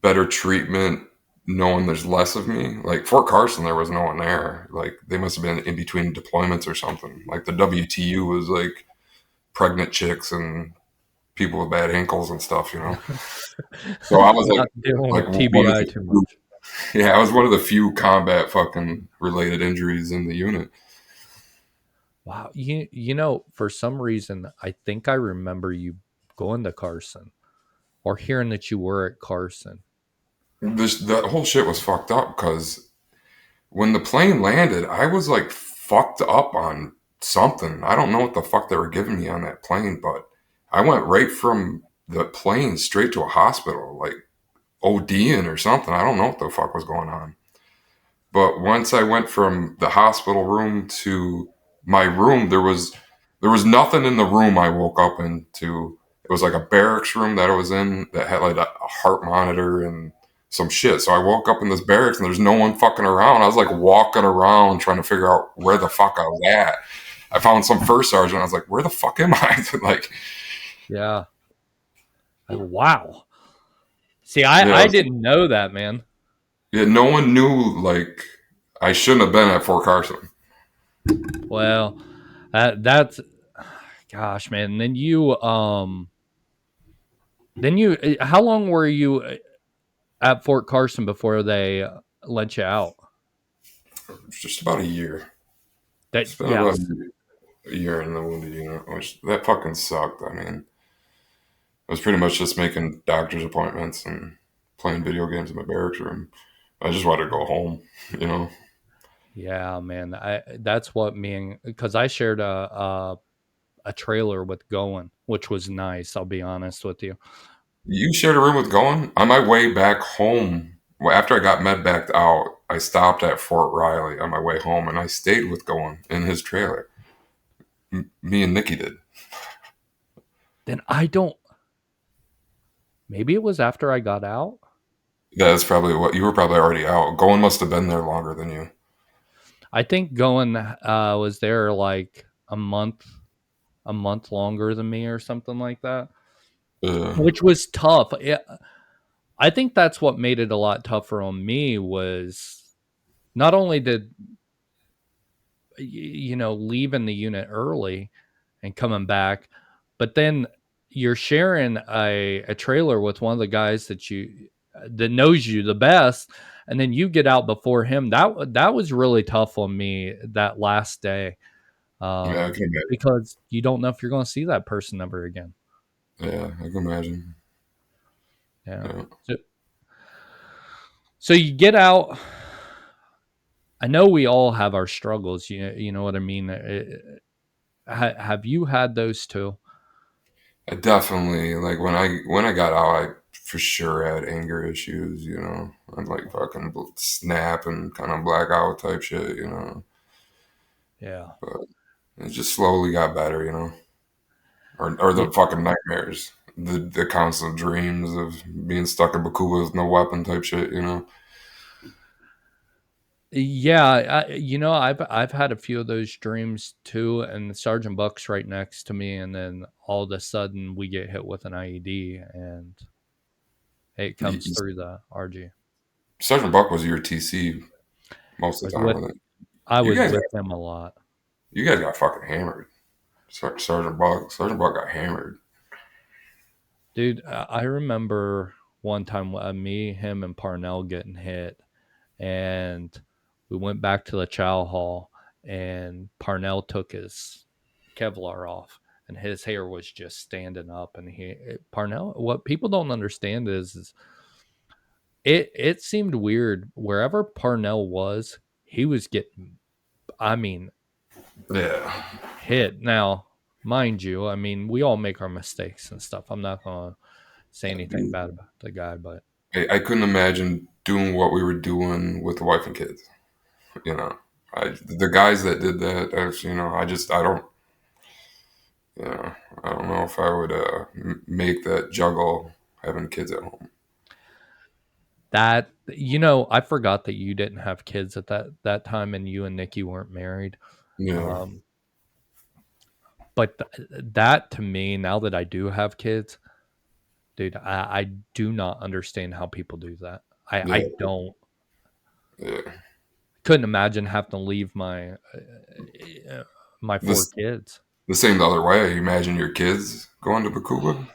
better treatment knowing there's less of me. Like Fort Carson, there was no one there. Like they must have been in between deployments or something. Like the WTU was like pregnant chicks and people with bad ankles and stuff, you know. So I was Not dealing like with one of TBI the too few, much. yeah, I was one of the few combat fucking related injuries in the unit. Wow. You know, for some reason, I think I remember you going to Carson or hearing that you were at Carson. This the whole shit was fucked up because when the plane landed, I was like fucked up on something. I don't know what the fuck they were giving me on that plane, but I went right from the plane straight to a hospital, like ODing or something. I don't know what the fuck was going on. But once I went from the hospital room to my room, there was nothing in the room I woke up into. It was like a barracks room that I was in that had like a heart monitor and some shit. So I woke up in this barracks and there's no one fucking around. I was like walking around trying to figure out where the fuck I was at. I found some first sergeant. I was like, where the fuck am I? Like, Yeah. Wow. See, yeah, I didn't know that, man. yeah, no one knew like I shouldn't have been at Fort Carson. Well, that's gosh, man. How long were you at Fort Carson before they let you out? It's just about a year. That Spent about yes, a year in the wounded unit, which that fucking sucked. I mean, I was pretty much just making doctor's appointments and playing video games in my barracks room. I just wanted to go home, you know. yeah, man. I that's what me and because I shared a trailer with Going, which was nice. I'll be honest with you. You shared a room with Goen? On my way back home, well, after I got med backed out, I stopped at Fort Riley on my way home and I stayed with Goen in his trailer. Me and Nikki did. Then I don't. Maybe it was after I got out. That's probably what you were probably already out. Goen must have been there longer than you. I think Going was there like a month longer than me or something like that, Uh, which was tough. Yeah, I think that's what made it a lot tougher on me was not only did leaving the unit early and coming back, but then you're sharing a trailer with one of the guys that knows you the best, and then you get out before him. That was really tough on me that last day, yeah, I can imagine. because you don't know if you're going to see that person ever again. Yeah, I can imagine. Yeah. Yeah. So you get out. I know we all have our struggles. You know what I mean. Have you had those too? I definitely like when I got out, I for sure had anger issues. You know, I'd like fucking snap and kind of black out type shit. You know, Yeah. but it just slowly got better. You know, or Yeah. the fucking nightmares, the constant dreams of being stuck in Bakuba with no weapon type shit. You know, Yeah, I've had a few of those dreams too, and Sergeant Buck's right next to me, and then all of a sudden we get hit with an IED, and it Y- comes through the RG. Sergeant Buck was your TC most I of was the time with with it. I You was guys, with him a lot, you guys got fucking hammered. Sergeant Buck got hammered. dude. I remember one time me, him, and Parnell getting hit, and we went back to the chow hall, and Parnell took his Kevlar off, and his hair was just standing up. And Parnell, what people don't understand is it seemed weird wherever Parnell was, he was getting, I mean, Yeah, hit. Now, mind you, I mean, we all make our mistakes and stuff. I'm not gonna say anything bad about the guy, but I couldn't imagine doing what we were doing with the wife and kids. You know, the guys that did that, you know, I don't, you know, I don't know if I would make that juggle having kids at home. I forgot that you didn't have kids at that time, and you and Nikki weren't married. Yeah, Um, but that to me, now that I do have kids, dude, I do not understand how people do that. I yeah, don't. yeah. Couldn't imagine having to leave my four This kids. the same the other way. Imagine your kids going to Bakuba.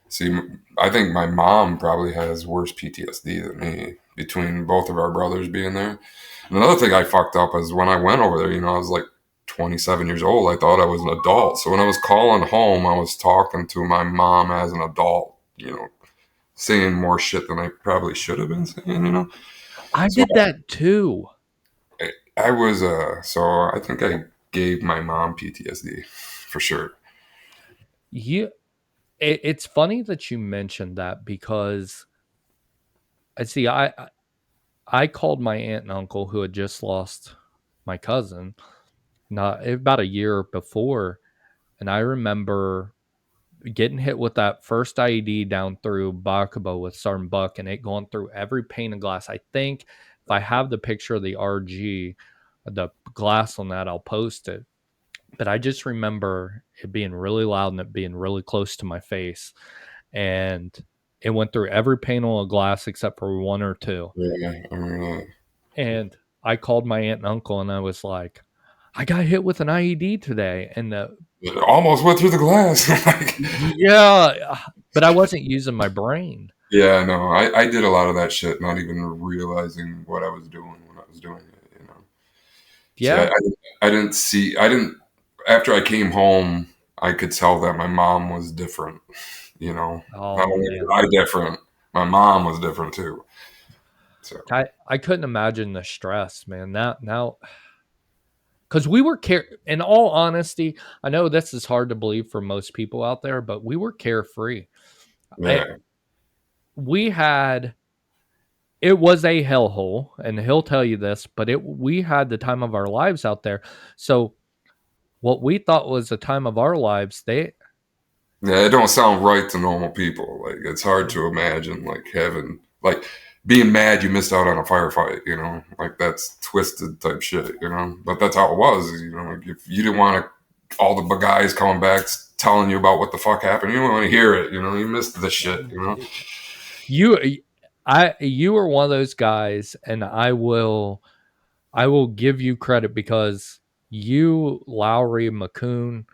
See, I think my mom probably has worse PTSD than me between both of our brothers being there. And another thing I fucked up is when I went over there, you know, I was like 27 years old. I thought I was an adult. So when I was calling home, I was talking to my mom as an adult, you know, saying more shit than I probably should have been saying, you know. I So did that too. I was, so I think I gave my mom PTSD for sure. You, it's funny that you mentioned that because I see. I called my aunt and uncle who had just lost my cousin not about a year before, and I remember getting hit with that first IED down through Bakubo with Sergeant Buck, and it going through every pane of glass. I think if I have the picture of the RG, the glass on that, I'll post it. But I just remember it being really loud and it being really close to my face, and it went through every panel of glass except for one or two. Yeah, I remember that. And I called my aunt and uncle and I was like, I got hit with an IED today. And It almost went through the glass. Like, yeah, but I wasn't using my brain. yeah, no, I did a lot of that shit, not even realizing what I was doing when I was doing it. You know, see, Yeah. I didn't see, I didn't. After I came home, I could tell that my mom was different. You know, not Oh only man. was I different, my mom was different too. So I couldn't imagine the stress, man. Now because we were in all honesty, I know this is hard to believe for most people out there, but we were carefree. I yeah, we had it was a hellhole, and he'll tell you this, but we had the time of our lives out there. So what we thought was the time of our lives, they yeah, it don't sound right to normal people. Like it's hard to imagine like having like being mad you missed out on a firefight. You know, like that's twisted type shit. You know, but that's how it was. You know, like if you didn't want to, all the guys coming back telling you about what the fuck happened, you don't want to hear it. You know, you missed the shit. You know, you you were one of those guys, and I will give you credit because you, Lowry, McCoon,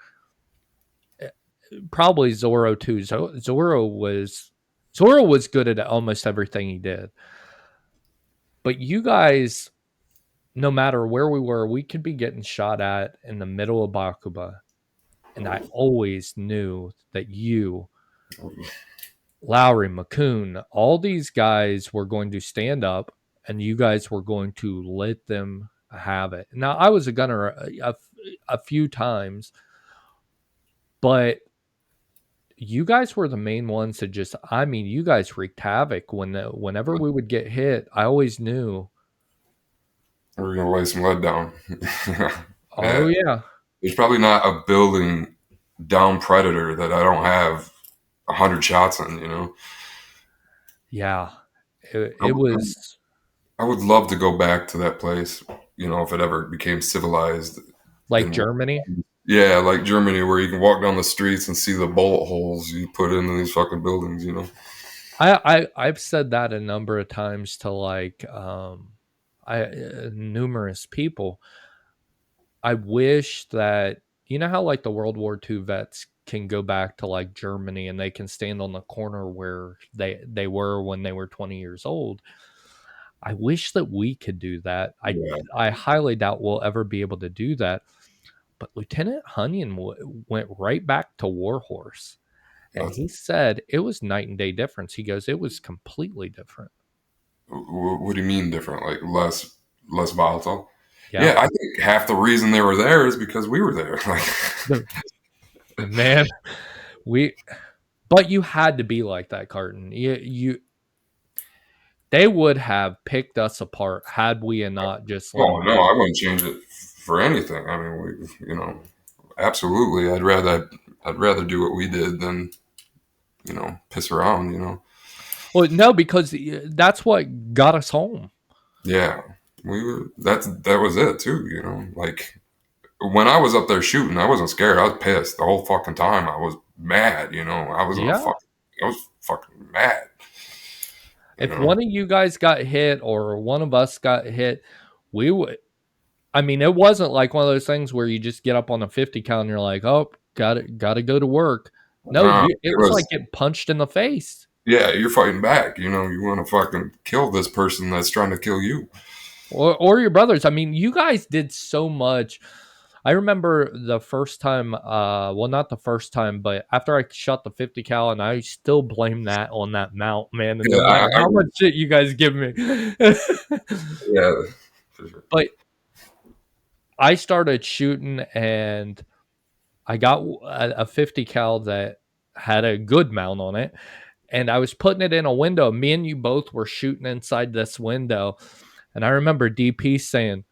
probably Zorro too. Zorro was good at almost everything he did. But you guys, no matter where we were, we could be getting shot at in the middle of Bakuba. And I always knew that you, Lowry, McCoon, all these guys were going to stand up and you guys were going to let them have it. Now, I was a gunner a few times, but you guys were the main ones that just, I mean, you guys wreaked havoc whenever we would get hit. I always knew, we're gonna lay some lead down. oh, Yeah, yeah. there's probably not a building down predator that I don't have 100 shots in. You know, Yeah. I, It was I would love to go back to that place. You know, if it ever became civilized. like And Germany. yeah, like Germany, where you can walk down the streets and see the bullet holes you put into these fucking buildings. You know. I've said that a number of times to like I numerous people. I wish that you know how like the World War II vets can go back to like Germany and they can stand on the corner where they were when they were 20 years old. I wish that we could do that. Yeah, I highly doubt we'll ever be able to do that. But Lieutenant Hunnion went right back to Warhorse. And that's, he said it was night and day difference. He goes, it was completely different. what do you mean different? Like less volatile? Yeah. Yeah, I think half the reason they were there is because we were there. Like, The- Man, we but you had to be like that, Carton. You they would have picked us apart had we not just oh learned no, how to I wouldn't change it for anything. I mean, you know, absolutely, I'd rather do what we did than piss around. You know, well, no, because that's what got us home. yeah, we were. That was it too. You know, like when I was up there shooting, I wasn't scared. I was pissed the whole fucking time. I was mad. You know, Yeah. I was fucking mad. You If know, one of you guys got hit or one of us got hit, we would I mean, it wasn't like one of those things where you just get up on a 50 cal and you're like, "Oh, got to go to work." No, it it was like was. getting punched in the face. Yeah, you're fighting back. You know, you want to fucking kill this person that's trying to kill you. Or your brothers. I mean, you guys did so much. I remember the first time, well, not the first time, but after I shot the 50 cal, and I still blame that on that mount, man. And no Yeah, matter how much shit you guys give me, yeah, for sure. but I started shooting, and I got a 50 cal that had a good mount on it, and I was putting it in a window. Me and you both were shooting inside this window, and I remember DP saying,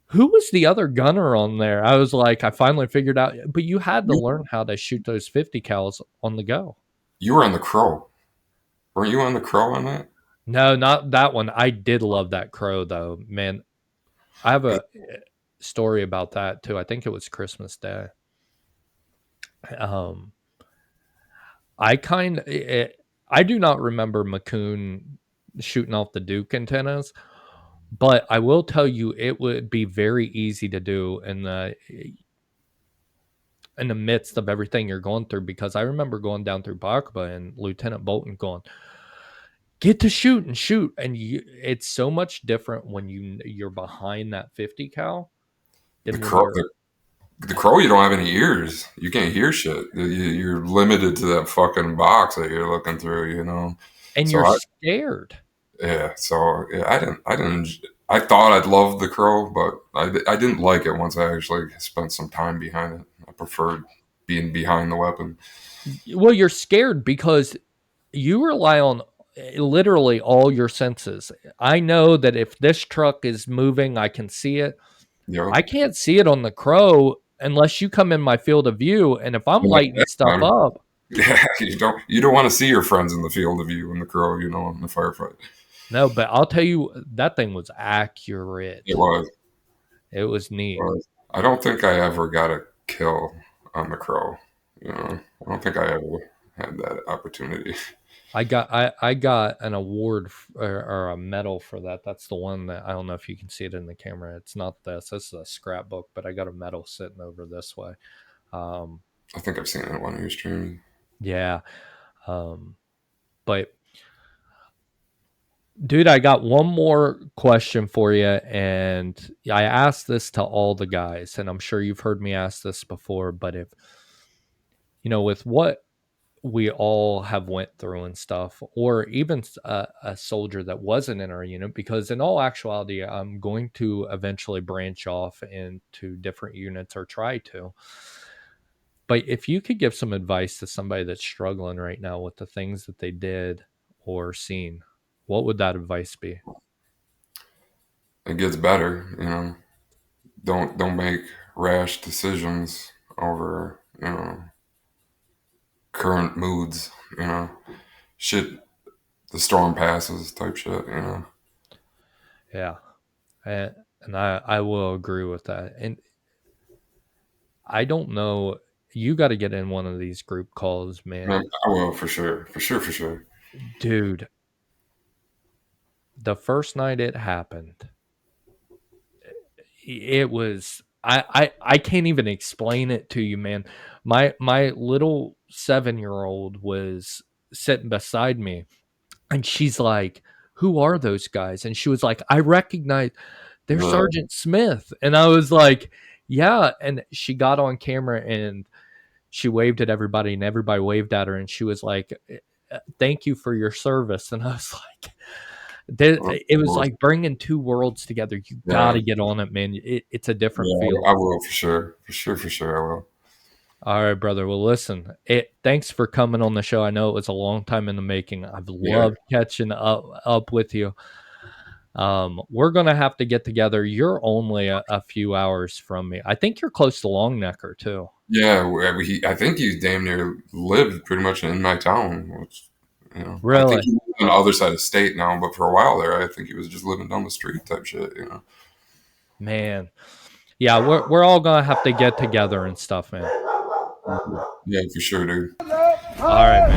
who was the other gunner on there? I was like, I finally figured out, but you had to You, learn how to shoot those 50 cals on the go. you were on the Crow. Weren't you on the Crow on that? No, not that one. I did love that crow though, man. I have a story about that too. I think it was Christmas Day. Um, I kind I do not remember McCoon shooting off the Duke antennas, But I will tell you, it would be very easy to do in the midst of everything you're going through, because I remember going down through Bakba and Lieutenant Bolton going, "Get to shoot and shoot," and it's so much different when you're behind that 50 cal The than when crow, you're. the crow, you don't have any ears. You can't hear shit. You're limited to that fucking box that you're looking through, you know? And So you're I, scared. yeah, so yeah, I thought I'd love the crow, but I didn't like it once I actually spent some time behind it. I preferred being behind the weapon. Well, you're scared because you rely on literally all your senses. I know that if this truck is moving, I can see it. You know? I can't see it on the crow unless you come in my field of view. And if I'm And at lighting that stuff time, up, yeah, you don't want to see your friends in the field of view in the crow, you know, in the firefight. no, but I'll tell you, that thing was It accurate. was. It was neat. Was. I don't think I ever got a kill on the crow. You know, I don't think I ever had that opportunity. I got an award or a medal for that. That's the one that I don't know if you can see it in the camera. It's not this. This is a scrapbook, but I got a medal sitting over this way. Um, I think I've seen it in one of your streams. yeah. Um, but dude, I got one more question for you, and I asked this to all the guys, and I'm sure you've heard me ask this before. But if with what we all have went through and stuff, or even a soldier that wasn't in our unit, because in all actuality, I'm going to eventually branch off into different units or try to. But if you could give some advice to somebody that's struggling right now with the things that they did or seen, what would that advice be? It gets better, you know. Don't make rash decisions over, you know, current moods, you know. Shit, the storm passes type shit, you know. Yeah, and I will agree with that. And I don't know. You got to get in one of these group calls, Man, man. I will for sure, for sure, for sure. Dude, the first night it happened, it was I can't even explain it to you, man. My little 7-year-old was sitting beside me, and she's like, "Who are those guys?" And she was like, "I recognize they're Uh, Sergeant Smith." And I was like, "Yeah." And she got on camera and she waved at everybody, and everybody waved at her, and she was like, "Thank you for your service." And I was like, it was like bringing two worlds together. You got yeah, to get on it, man. It's a different yeah, feel. I will for sure, for sure, for sure. I will. All right, brother. Well, listen, thanks for coming on the show. I know it was a long time in the making. I've Yeah, loved catching up with you. We're gonna have to get together. You're only a few hours from me. I think you're close to Longnecker too. yeah. I think he damn near lived pretty much in my town, which, you know, I think Really, he's on the other side of state now, but for a while there, I think he was just living down the street type shit, you know. man. Yeah, we're all gonna have to get together and stuff, man. Yeah, for sure, dude. All right, man.